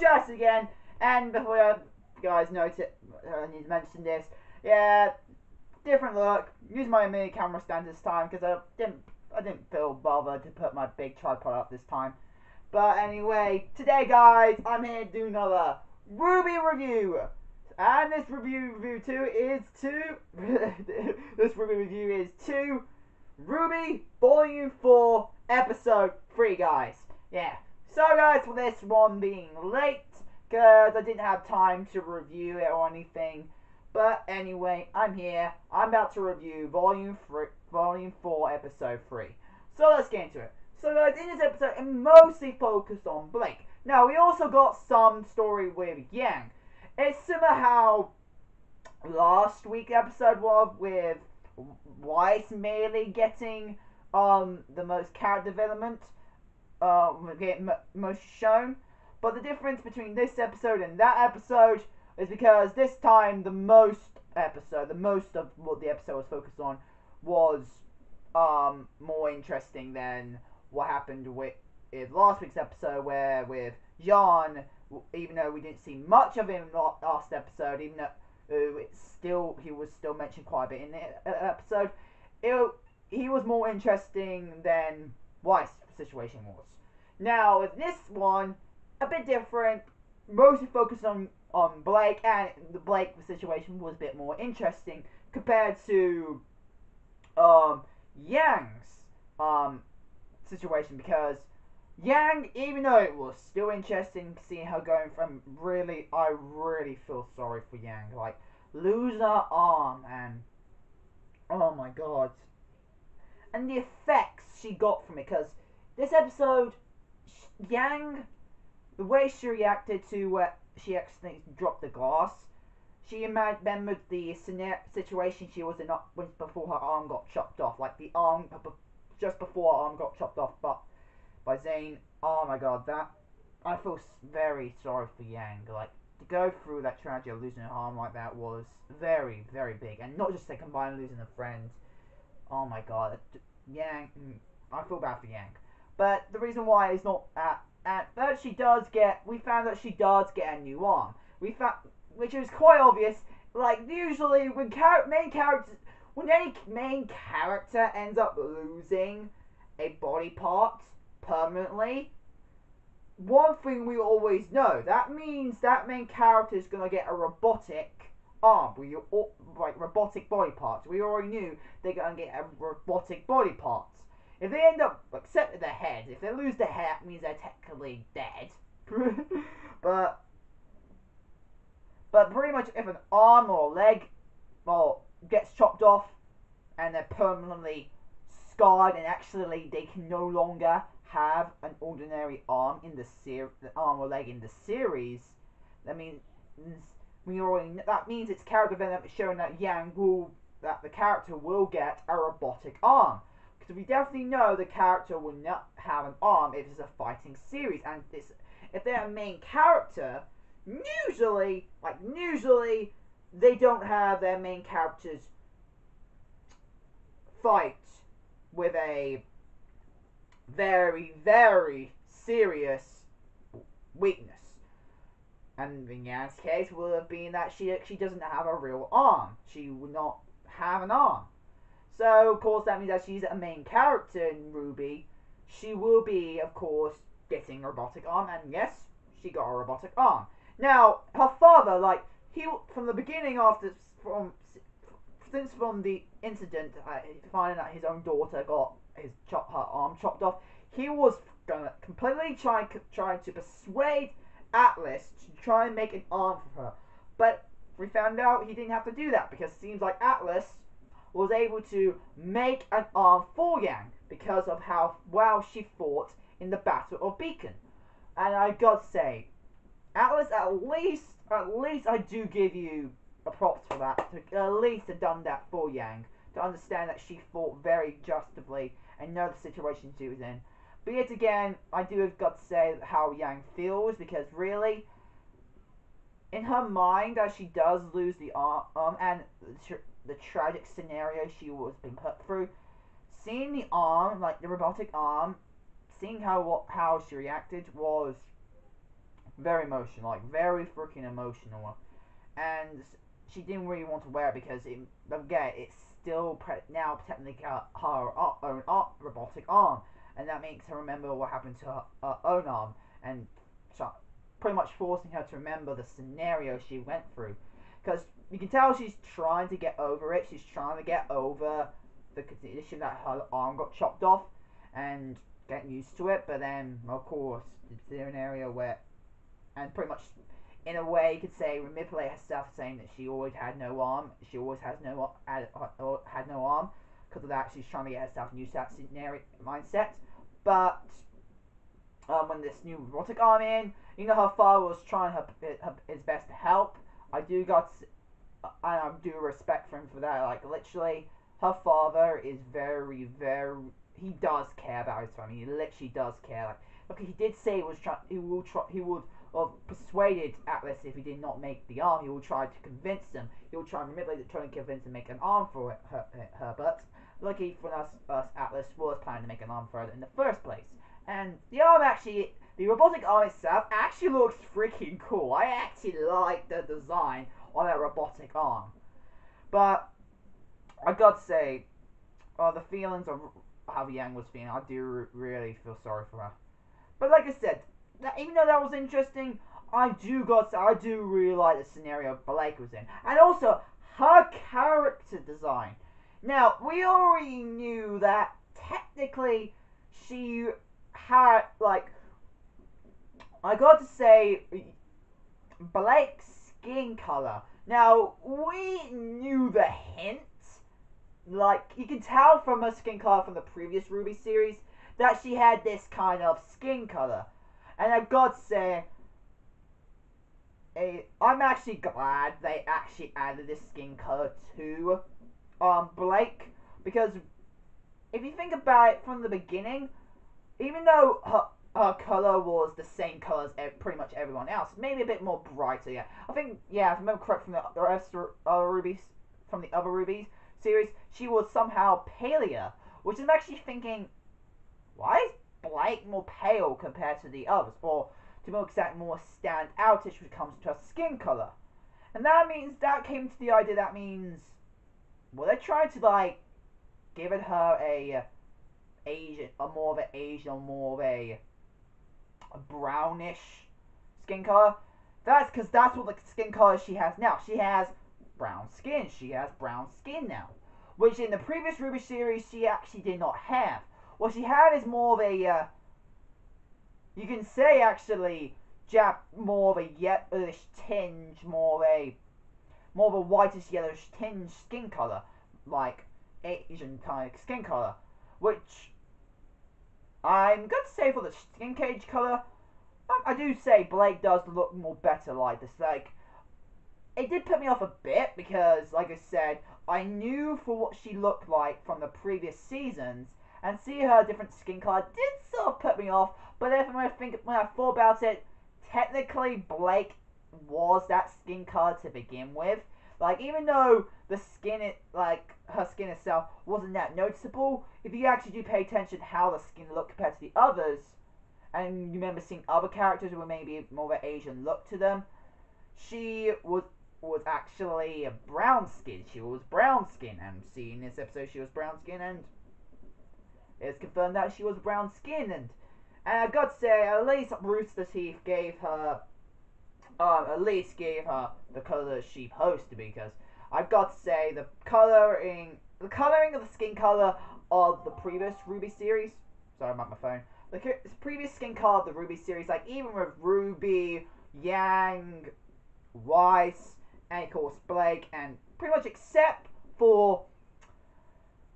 apologize again. And before you guys notice, I need to mention this. Yeah, different look. Use my mini camera stand this time because I didn't feel bothered to put my big tripod up this time. But anyway, today guys, I'm here to do another RWBY review. And this review is RWBY Volume 4 Episode 3, guys. Yeah. So guys, for this one being late, because I didn't have time to review it or anything. But anyway, I'm here. I'm about to review Volume 4 Episode 3. So let's get into it. So guys, in this episode, it mostly focused on Blake. Now, we also got some story with Yang. It's similar how last week's episode was, with Weiss merely getting the most character development, getting most shown. But the difference between this episode and that episode is because this time the most of what the episode was focused on was more interesting than what happened with last week's episode, where with Jan, even though we didn't see much of him last episode, even though he was still mentioned quite a bit in the episode, he was more interesting than Weiss' situation was. Now with this one, a bit different, mostly focused on Blake, and the Blake situation was a bit more interesting compared to Yang's situation, because Yang, even though it was still interesting seeing her going from I really feel sorry for Yang, like lose her arm, and oh my god, and the effects she got from it, because this episode, Yang, the way she reacted to she accidentally dropped the glass, she remembered the situation she was in before her arm got chopped off, like the arm just before her arm got chopped off by Zane. Oh my god, that, I feel very sorry for Yang. Like, to go through that tragedy of losing her arm like that was very, very big, and not just to combine losing a friend. Oh my god, Yang, I feel bad for Yang. But the reason why is not that she does get, we found that she does get a new arm. We found, which is quite obvious. Like, usually when any main character ends up losing a body part permanently, one thing we always know, that means that main character is gonna get a robotic arm, like robotic body parts. We already knew they're gonna get a robotic body parts. If they end up, except with their head, if they lose their head, that means they're technically dead. but pretty much if an arm or a leg gets chopped off and they're permanently scarred, and actually they can no longer have an ordinary arm in the arm or leg in the series, that means it's character development showing that the character will get a robotic arm. Because we definitely know the character will not have an arm if it's a fighting series, and if they're a main character, usually they don't have their main characters fight with a very, very serious weakness. And in Yan's case would have been that she doesn't have a real arm. She would not have an arm. So of course that means that she's a main character in RWBY. She will be, of course, getting a robotic arm, and yes, she got a robotic arm. Now, her father, like, from the beginning from the incident, finding that his own daughter got her arm chopped off, he was gonna completely trying to persuade Atlas to try and make an arm for her. But we found out he didn't have to do that, because it seems like Atlas was able to make an arm for Yang because of how well she fought in the Battle of Beacon. And I gotta say, Atlas, at least I do give you a props for that, to at least have done that for Yang, to understand that she fought very justly and know the situation she was in. But yet again, I do have got to say how Yang feels, because really, in her mind, as she does lose the arm, and the tragic scenario she was being put through, seeing the arm, like the robotic arm, seeing how she reacted was very emotional, like very freaking emotional, and she didn't really want to wear it because again, it's still now technically her own robotic arm, and that makes her remember what happened to her own arm, and so pretty much forcing her to remember the scenario she went through. Because you can tell she's trying to get over it. She's trying to get over the condition that her arm got chopped off and getting used to it. But then, of course, it's an area where, and pretty much in a way, you could say manipulate herself, saying that she always had no arm. She always had no arm. Because of that, she's trying to get herself used to that scenario mindset. But when this new robotic arm in, you know, her father was trying his best to help. I do respect for him for that. Like, literally, her father is very, very. He does care about his family. He literally does care. Like, look, he did say he would have persuaded Atlas if he did not make the arm. He will try to convince them. He will try and manipulate it, try and convince them to make an arm for her. But lucky for us, Atlas was planning to make an arm for her in the first place. And the arm actually. The robotic arm itself actually looks freaking cool. I actually like the design on that robotic arm. But I got to say, the feelings of how Yang was feeling, I do really feel sorry for her. But like I said, even though that was interesting, I do really like the scenario Blake was in. And also, her character design. Now, we already knew that technically she had, like, I got to say, Blake's skin color. Now, we knew the hint. Like, you can tell from her skin color from the previous RWBY series that she had this kind of skin color. And I got to say, I'm actually glad they actually added this skin color to Blake. Because if you think about it from the beginning, even though her color was the same color as pretty much everyone else. Maybe a bit more brighter, yeah. I think, yeah, if I remember correct from the rest of from the other RWBY series, she was somehow paler. Which I'm actually thinking, why is Blake more pale compared to the others? Or, to be more exact, more stand outish when it comes to her skin color. And that came to the idea, that means, well, they're trying to, like, give it her a more of an Asian, or more of a brownish skin color. That's because that's what the skin color she has now. She has brown skin. She has brown skin now, which in the previous RWBY series she actually did not have. What she had is more of a, you can say actually, more of a yellowish tinge, more of a whitish yellowish tinge skin color, like Asian type skin color, which I'm going to say for the skin cage color, I do say Blake does look more better like this. Like, it did put me off a bit because, like I said, I knew for what she looked like from the previous seasons, and see her different skin color did sort of put me off. But then when I thought about it, technically Blake was that skin color to begin with. Like, even though the skin, her skin itself wasn't that noticeable, if you actually do pay attention to how the skin looked compared to the others, and you remember seeing other characters with maybe more of an Asian look to them, she was actually a brown skin. She was brown skin, and seeing this episode, she was brown skin, and it's confirmed that she was brown skin, and I got to say, at least Rooster Teeth gave her the color that she supposed to be, because I've got to say the coloring of the skin color of the previous RWBY series. Sorry, I'm on my phone. The previous skin color of the RWBY series, like even with RWBY, Yang, Weiss, and of course Blake, and pretty much except for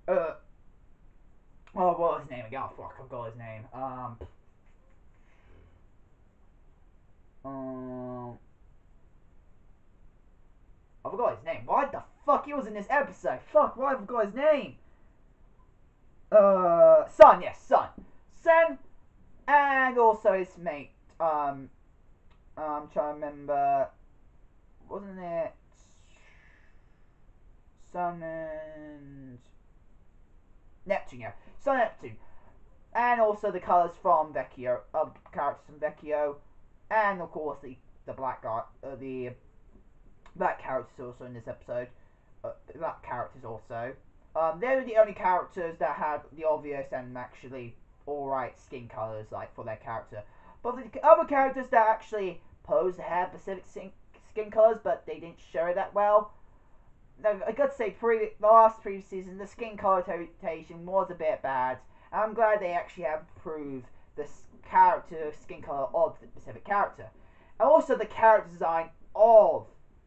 what was his name again? Oh fuck, I forgot his name. I forgot his name. Why the fuck he was in this episode? Fuck, why I forgot his name? Sun, yes, Sun. Sen, and also his mate. I'm trying to remember. Wasn't it Sun and Neptune? Yeah, Sun and Neptune. And also the colours from Vecchio, characters from Vecchio. and of course the black guy, the black characters also in this episode. Black characters also. They were the only characters that had the obvious and actually alright skin colors like for their character. But the other characters that actually posed to have specific skin colors, but they didn't show it that well. Now, I got to say, the last previous season, the skin color rotation was a bit bad. And I'm glad they actually have improved the skin color of the specific character. And also the character design of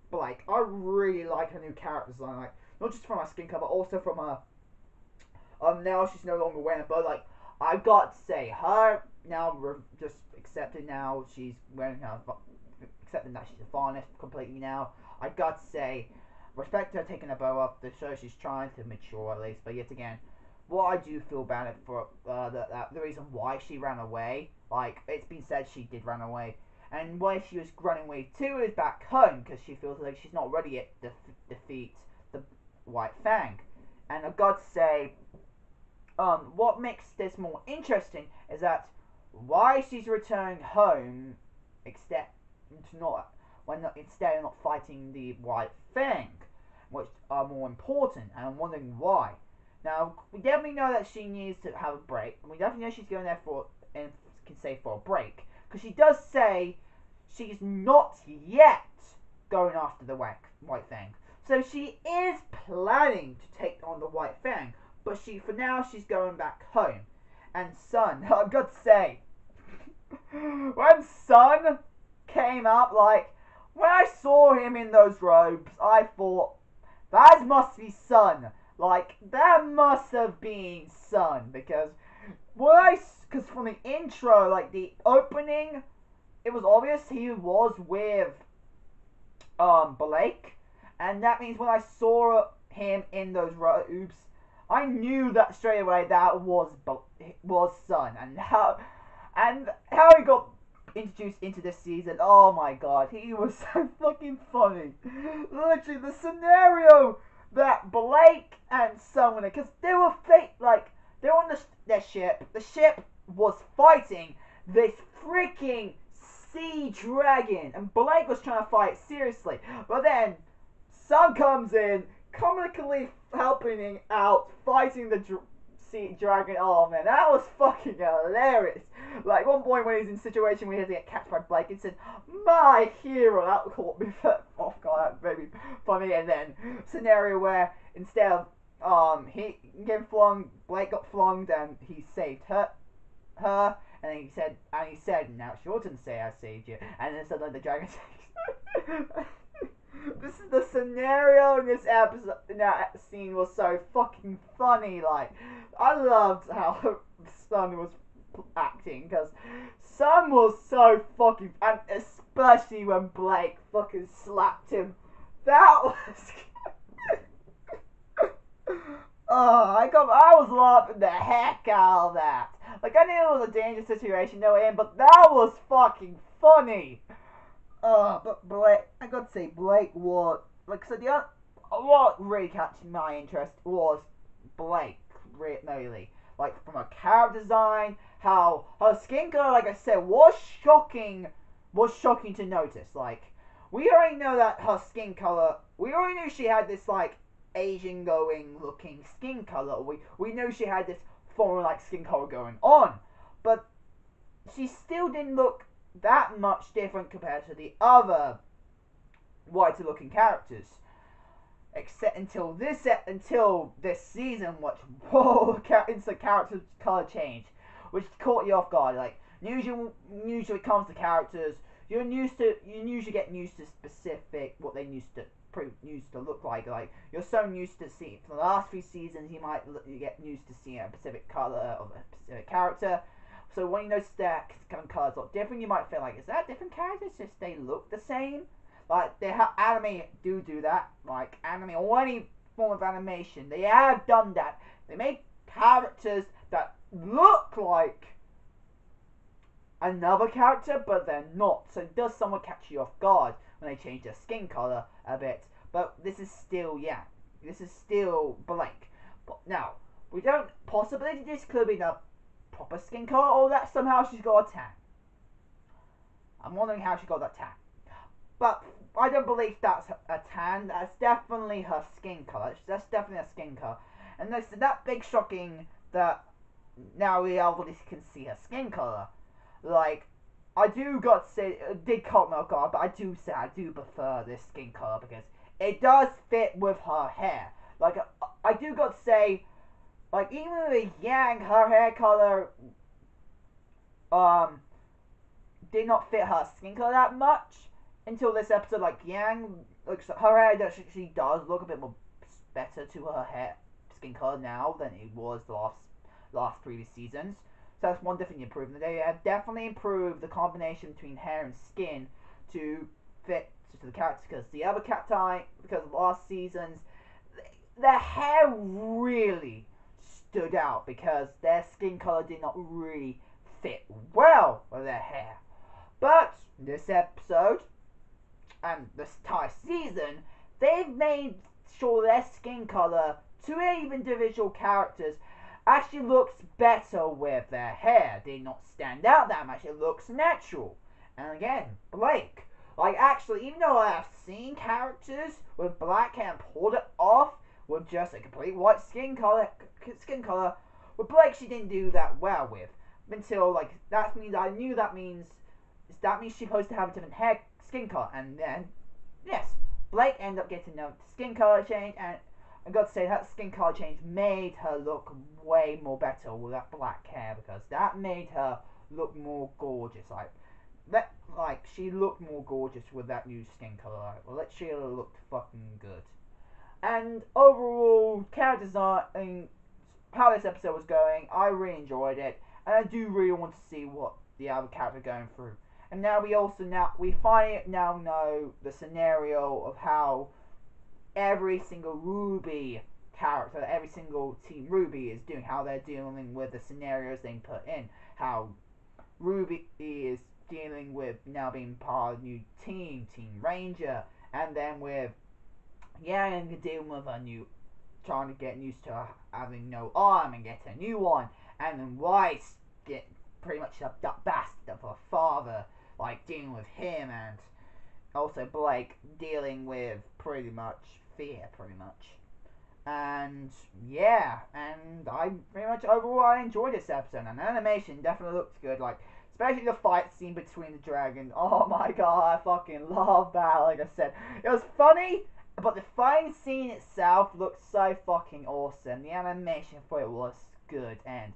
Blake. I really like her new character design, like not just from her skin color, but also from her. Now she's no longer wearing a bow. Like I got to say, her now just accepted. Now she's wearing her, accepting that she's a Varnish completely now. I got to say, respect her taking a bow off to show she's trying to mature at least. But yet again, what I do feel bad for the reason why she ran away. Like it's been said she did run away. And why she was running away too is back home because she feels like she's not ready yet to defeat the White Fang. And I've got to say, what makes this more interesting is that why she's returning home, instead of not fighting the White Fang, which are more important. And I'm wondering why. Now we definitely know that she needs to have a break, and we definitely know she's going there for a break. Because she does say she's not yet going after the White Fang. So she is planning to take on the White Fang. But for now, she's going back home. And Sun, I've got to say, when Sun came up, like, when I saw him in those robes, I thought, that must be Sun. Like, that must have been Sun. Because from the intro, like the opening, it was obvious he was with Blake, and that means when I saw him in those robes, I knew that straight away that was Sun, and how he got introduced into this season. Oh my god, he was so fucking funny. Literally, the scenario that Blake and Sun, because they were they're on their ship. The ship was fighting this freaking sea dragon, and Blake was trying to fight seriously. But then Sun comes in, comically helping out, fighting the sea dragon. Oh man, that was fucking hilarious. Like one point when he's in a situation where he has to get catched by Blake, and said, "My hero," that caught me off guard. That made me funny. And then scenario where instead of he getting flung, Blake got flung, and he saved her, and then he said, "Now it's your turn to say I saved you." And then suddenly the dragon says, "This is the scenario in this episode." In that scene was so fucking funny. Like, I loved how Sun was acting, because Sun was so fucking, and especially when Blake fucking slapped him. That was. I was laughing the heck out of that. Like, I knew it was a dangerous situation they were in, but that was fucking funny. But Blake, I gotta say, Blake was, like I said, what really catched my interest was Blake, really. Like, from her character design, how her skin color, like I said, was shocking to notice. Like, we already know that her skin color, we already knew she had this, like, Asian going looking skin color. We know she had this foreign like skin color going on, but she still didn't look that much different compared to the other whiter looking characters, except until this season, which instant character color change, which caught you off guard. Like usually when it comes to characters, you usually get used to specific what they used to look like. Like you're so used to seeing for the last few seasons, you get used to seeing a specific color of a specific character. So when you notice that colors look different, you might feel like, is that different characters? Just they look the same. Like anime do that. Like anime or any form of animation, they have done that. They make characters that look like another character, but they're not. So it does somewhat catch you off guard when they change their skin color a bit. But this is still, Blake. But now, we don't, possibly this could be the proper skin color, or that somehow she's got a tan. I'm wondering how she got that tan. But I don't believe that's a tan. That's definitely her skin color. That's definitely her skin color. And it's that big shocking that now we already can see her skin color. Like, I do got to say, did caught me off guard, but I do say I do prefer this skin color because it does fit with her hair. Like, I do got to say, like, even with Yang, her hair color, did not fit her skin color that much until this episode. Like, Yang looks, her hair actually does look a bit more better to her hair skin color now than it was the last previous seasons. So that's one different improvement. They have definitely improved the combination between hair and skin to fit to the characters, because the other cat type, because of last seasons, their hair really stood out because their skin color did not really fit well with their hair. But this episode and this entire season, they've made sure their skin color to even individual characters actually looks better with their hair. They not stand out that much. It looks natural. And again, Blake. Like, actually, even though I have seen characters with black hair and pulled it off with just a complete white skin color, with Blake, she didn't do that well with. Until, like, that means I knew that means she's supposed to have a different skin color. And then, yes, Blake ended up getting a skin color change, and I got to say that skin color change made her look way more better with that black hair, because that made her look more gorgeous. Like she looked more gorgeous with that new skin color. Like, she looked fucking good. And overall, character design and how this episode was going, I really enjoyed it, and I do really want to see what the other characters are going through. And now we finally now know the scenario of how every single RWBY character, every single Team RWBY is doing, how they're dealing with the scenarios they put in, how RWBY is dealing with now being part of a new team, Team Ranger, and then with Yang dealing with trying to get used to having no arm and get a new one, and then Weiss get pretty much a bastard of her father, like dealing with him, and also Blake dealing with pretty much fear, and yeah, and I pretty much overall I enjoyed this episode, and the animation definitely looks good, like especially the fight scene between the dragons. Oh my god, I fucking love that. Like I said, it was funny, but the fighting scene itself looked so fucking awesome. The animation for it was good, and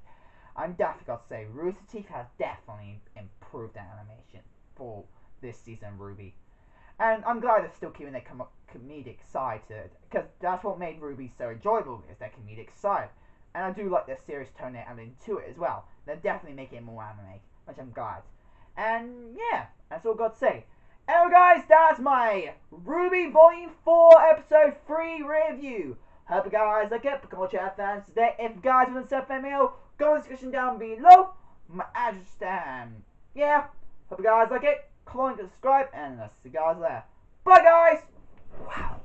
I'm definitely got to say, Rooster Teeth has definitely improved the animation for this season of RWBY. And I'm glad they're still keeping their comedic side to it, because that's what made RWBY so enjoyable, is their comedic side. And I do like their serious tone they're adding to it as well. They're definitely making it more anime, which I'm glad. And yeah, that's all I've got to say. Anyway guys, that's my RWBY Volume 4 Episode 3 review. Hope you guys like it. Become a chat fans today. If you guys want to send fan mail, go in the description down below. My address, and yeah, hope you guys like it. Comment, subscribe, and I'll see you guys there. Bye guys! Wow.